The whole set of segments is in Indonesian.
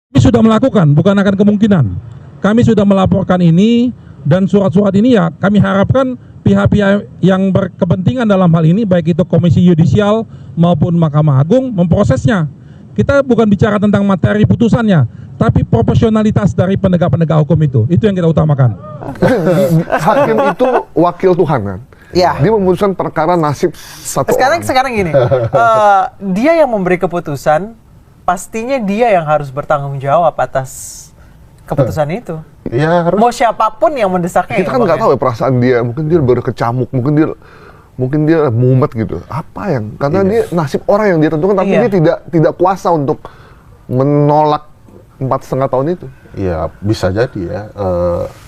Kami sudah melakukan, bukan akan kemungkinan. Kami sudah melaporkan ini dan surat-surat ini ya kami harapkan pihak-pihak yang berkepentingan dalam hal ini, baik itu Komisi Yudisial maupun Mahkamah Agung, memprosesnya. Kita bukan bicara tentang materi putusannya, tapi proporsionalitas dari penegak-penegak hukum itu yang kita utamakan. Hakim itu wakil Tuhan kan? Ya. Dia memutuskan perkara nasib satu orang. Sekarang gini, dia yang memberi keputusan, pastinya dia yang harus bertanggung jawab atas keputusan itu. Ya, harus. Mau siapapun yang mendesaknya. Kita kan nggak tahu ya perasaan dia, mungkin dia baru kecamuk, mungkin dia mumet gitu. Apa yang? Karena dia nasib orang yang dia tentukan, tapi dia tidak kuasa untuk menolak 4,5 tahun itu. Ya bisa jadi ya.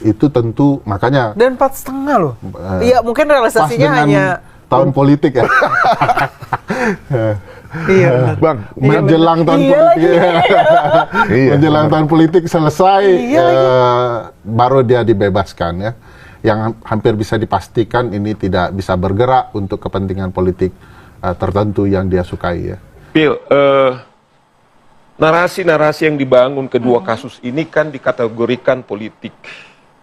Itu tentu makanya. Dan 4,5 loh. Iya mungkin realisasinya hanya tahun politik ya. Iya, Bang, menjelang tahun politik. Menjelang tahun politik selesai, baru dia dibebaskan ya. Yang hampir bisa dipastikan ini tidak bisa bergerak untuk kepentingan politik tertentu yang dia sukai ya. Bill, narasi-narasi yang dibangun kedua kasus ini kan dikategorikan politik.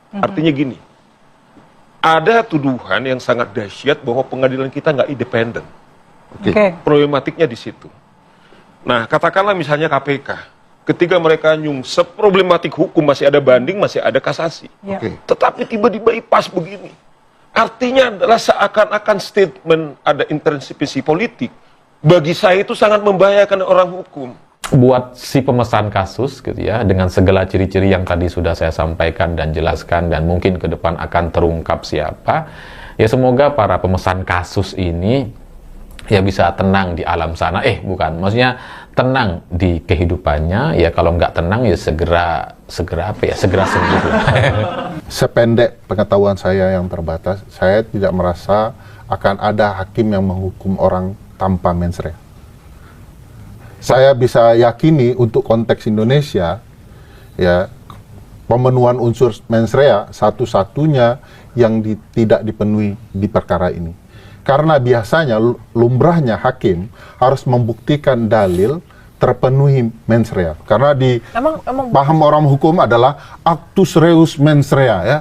Artinya gini, ada tuduhan yang sangat dahsyat bahwa pengadilan kita nggak independen. Oke. Problematiknya di situ. Nah, katakanlah misalnya KPK, ketika mereka nyungsep problematik hukum, masih ada banding, masih ada kasasi. Ya. Tetapi tiba-tiba pas begini. Artinya adalah seakan-akan statement ada intervensi politik. Bagi saya itu sangat membahayakan orang hukum. Buat si pemesan kasus gitu ya, dengan segala ciri-ciri yang tadi sudah saya sampaikan dan jelaskan, dan mungkin ke depan akan terungkap siapa, ya semoga para pemesan kasus ini ya bisa tenang di alam sana, maksudnya tenang di kehidupannya, ya kalau nggak tenang ya segera sembuh. Sependek pengetahuan saya yang terbatas, saya tidak merasa akan ada hakim yang menghukum orang tanpa mens rea. Saya bisa yakini untuk konteks Indonesia, ya pemenuhan unsur mens rea satu-satunya yang tidak dipenuhi di perkara ini. Karena biasanya lumrahnya hakim harus membuktikan dalil terpenuhi mens rea. Karena di paham orang hukum adalah actus reus mens rea ya.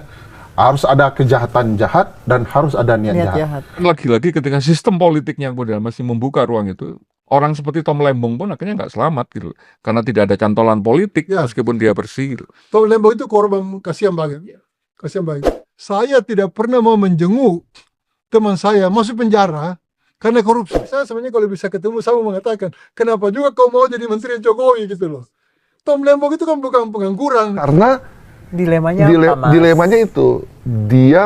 Harus ada kejahatan jahat dan harus ada niat jahat. Lagi-lagi ketika sistem politiknya kemudian masih membuka ruang itu, orang seperti Tom Lembong pun akhirnya nggak selamat gitu. Karena tidak ada cantolan politik meskipun dia bersih. Gitu. Tom Lembong itu korban, kasihan banget. Kasihan banget. Saya tidak pernah mau menjenguk teman saya masuk penjara karena korupsi. Saya sebenarnya kalau bisa ketemu saya mau mengatakan, kenapa juga kau mau jadi menteri Jokowi gitu loh. Tom Lembong itu kan bukan pengangguran. Karena dilemanya itu, dia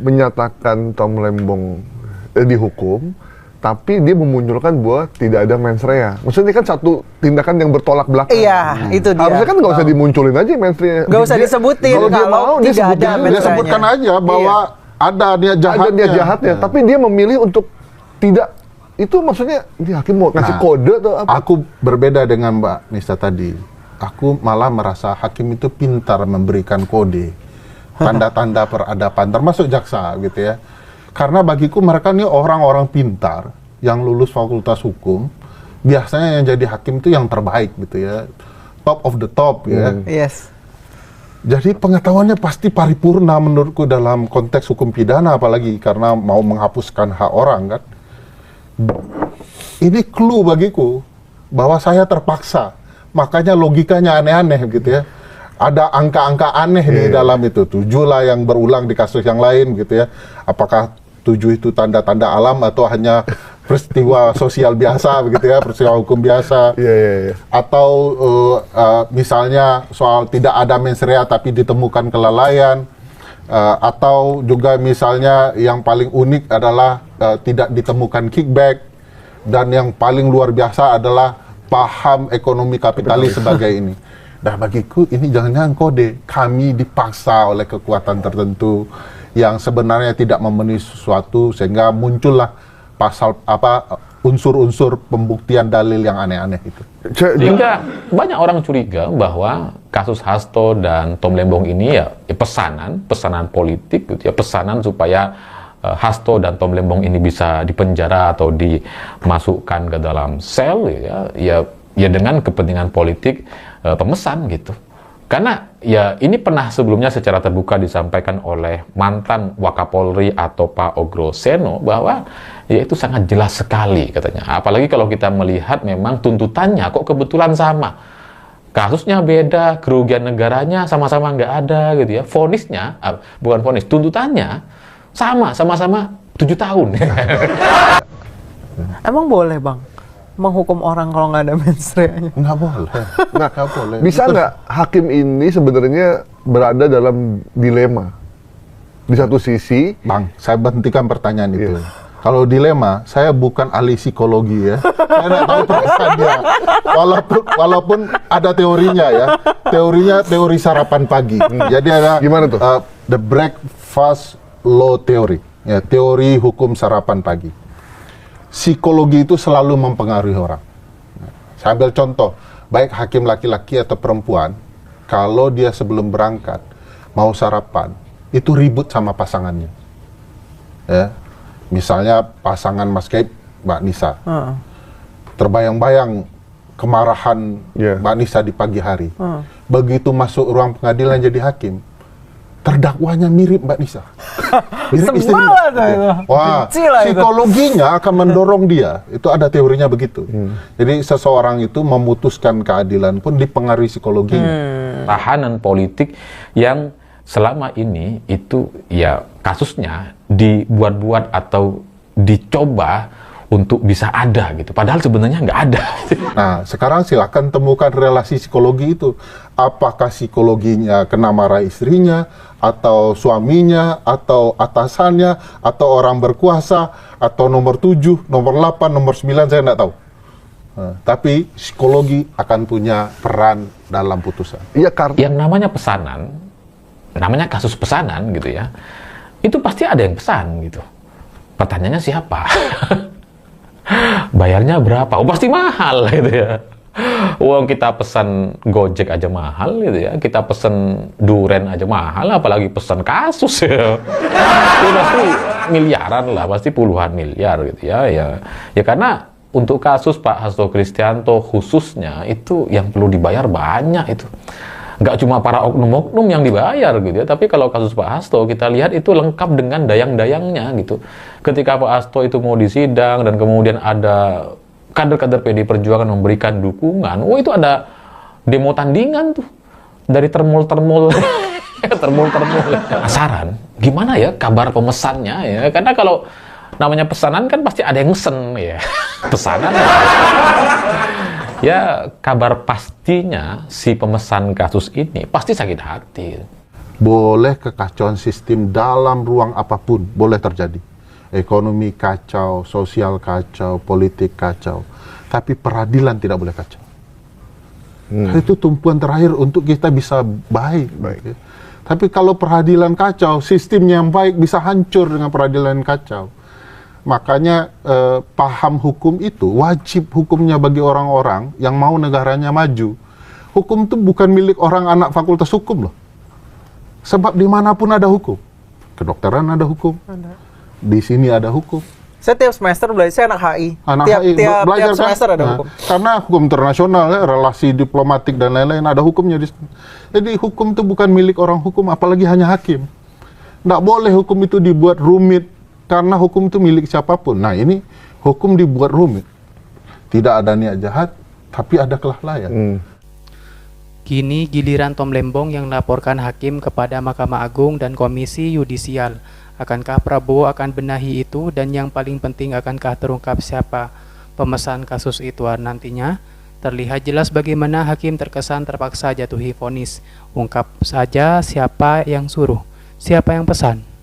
menyatakan Tom Lembong dihukum, tapi dia memunculkan bahwa tidak ada mens rea. Maksudnya kan satu tindakan yang bertolak belakang. Iya, itu dia. Harusnya kan nggak usah dimunculin aja mens rea. Nggak usah disebutin. Kalau dia mau, dia sebutkan aja bahwa ada niat jahatnya. Tapi dia memilih untuk tidak. Itu maksudnya ini hakim mau kasih kode atau apa? Aku berbeda dengan Mbak Nisa tadi. Aku malah merasa hakim itu pintar memberikan kode, tanda-tanda peradaban, termasuk jaksa gitu ya. Karena bagiku mereka ini orang-orang pintar yang lulus fakultas hukum. Biasanya yang jadi hakim itu yang terbaik gitu ya, top of the top ya. Yes. Jadi pengetahuannya pasti paripurna menurutku dalam konteks hukum pidana, apalagi karena mau menghapuskan hak orang kan. Ini clue bagiku bahwa saya terpaksa, makanya logikanya aneh-aneh gitu ya. Ada angka-angka aneh di dalam itu. 7 lah yang berulang di kasus yang lain gitu ya. Apakah 7 itu tanda-tanda alam atau hanya peristiwa sosial biasa begitu ya, peristiwa hukum biasa. Atau misalnya soal tidak ada mens rea tapi ditemukan kelalaian. Atau juga misalnya yang paling unik adalah tidak ditemukan kickback. Dan yang paling luar biasa adalah paham ekonomi kapitalis sebagai ini. Nah bagiku ini jangan-jangan kode, kami dipaksa oleh kekuatan tertentu yang sebenarnya tidak memenuhi sesuatu sehingga muncullah pasal unsur-unsur pembuktian dalil yang aneh-aneh itu. Sehingga banyak orang curiga bahwa kasus Hasto dan Tom Lembong ini ya pesanan politik gitu ya, pesanan supaya Hasto dan Tom Lembong ini bisa dipenjara atau dimasukkan ke dalam sel ya dengan kepentingan politik pemesan gitu. Karena ya ini pernah sebelumnya secara terbuka disampaikan oleh mantan Wakapolri atau Pak Ogro Seno bahwa ya itu sangat jelas sekali katanya. Apalagi kalau kita melihat memang tuntutannya kok kebetulan sama. Kasusnya beda, kerugian negaranya sama-sama nggak ada gitu ya. Vonisnya, bukan vonis, tuntutannya sama-sama 7 tahun. Emang boleh bang menghukum orang kalau nggak ada mens rea-nya? Nggak boleh. Nggak boleh. Bisa nggak hakim ini sebenarnya berada dalam dilema? Di satu sisi, Bang, saya berhentikan pertanyaan itu. Kalau dilema, saya bukan ahli psikologi ya. Saya nggak tahu perasaan dia. Walaupun ada teorinya ya. Teorinya teori sarapan pagi. Jadi ada Gimana tuh? The breakfast law theory. Ya, teori hukum sarapan pagi. Psikologi itu selalu mempengaruhi orang. Saya ambil contoh, baik hakim laki-laki atau perempuan, kalau dia sebelum berangkat mau sarapan, itu ribut sama pasangannya. Ya, misalnya pasangan Mas Gaib, Mbak Nisa, terbayang-bayang kemarahan Mbak Nisa di pagi hari. Begitu masuk ruang pengadilan jadi hakim, terdakwanya mirip Mbak Nisa. Mirip istrinya. Wah, psikologinya akan mendorong dia. Itu ada teorinya begitu. Jadi seseorang itu memutuskan keadilan pun dipengaruhi psikologinya. Tahanan politik yang selama ini itu ya kasusnya dibuat-buat atau dicoba untuk bisa ada gitu. Padahal sebenarnya nggak ada. Nah, sekarang silakan temukan relasi psikologi itu. Apakah psikologinya kena marah istrinya, atau suaminya, atau atasannya, atau orang berkuasa, atau nomor 7, nomor 8, nomor 9, saya nggak tahu. Nah, tapi psikologi akan punya peran dalam putusan. iya karena Yang namanya pesanan, namanya kasus pesanan gitu ya, itu pasti ada yang pesan gitu. Pertanyaannya siapa? Bayarnya berapa? Oh pasti mahal gitu ya. Uang kita pesan Gojek aja mahal gitu ya. Kita pesan duren aja mahal, apalagi pesan kasus ya. Itu pasti miliaran lah, pasti puluhan miliar gitu ya. Ya karena untuk kasus Pak Hasto Kristianto khususnya itu yang perlu dibayar banyak itu. Nggak cuma para oknum-oknum yang dibayar gitu ya, tapi kalau kasus Pak Hasto kita lihat itu lengkap dengan dayang-dayangnya gitu. Ketika Pak Hasto itu mau disidang dan kemudian ada kader-kader PD Perjuangan memberikan dukungan, itu ada demo tandingan tuh dari termul-termul, termul-termul. Penasaran, gimana ya kabar pemesannya ya? Karena kalau namanya pesanan kan pasti ada yang mesen ya, pesanan. Ya kabar pastinya si pemesan kasus ini pasti sakit hati. Boleh kekacauan sistem dalam ruang apapun, boleh terjadi. Ekonomi kacau, sosial kacau, politik kacau. Tapi peradilan tidak boleh kacau. Itu tumpuan terakhir untuk kita bisa baik. Ya. Tapi kalau peradilan kacau, sistemnya yang baik bisa hancur dengan peradilan yang kacau. Makanya paham hukum itu wajib hukumnya bagi orang-orang yang mau negaranya maju. Hukum itu bukan milik orang anak fakultas hukum loh. Sebab dimanapun ada hukum. Kedokteran ada hukum. Di sini ada hukum. Saya tiap semester belajar, saya anak HI. Tiap semester ada hukum. Karena hukum internasional, ya, relasi diplomatik dan lain-lain ada hukumnya di sana. Jadi hukum itu bukan milik orang hukum, apalagi hanya hakim. Nggak boleh hukum itu dibuat rumit. Karena hukum itu milik siapapun. Nah ini hukum dibuat rumit. Tidak ada niat jahat, tapi ada kelalaian. Kini giliran Tom Lembong yang melaporkan hakim kepada Mahkamah Agung dan Komisi Yudisial. Akankah Prabowo akan benahi itu, dan yang paling penting akankah terungkap siapa pemesan kasus itu nantinya? Terlihat jelas bagaimana hakim terkesan terpaksa jatuhi vonis. Ungkap saja siapa yang suruh, siapa yang pesan.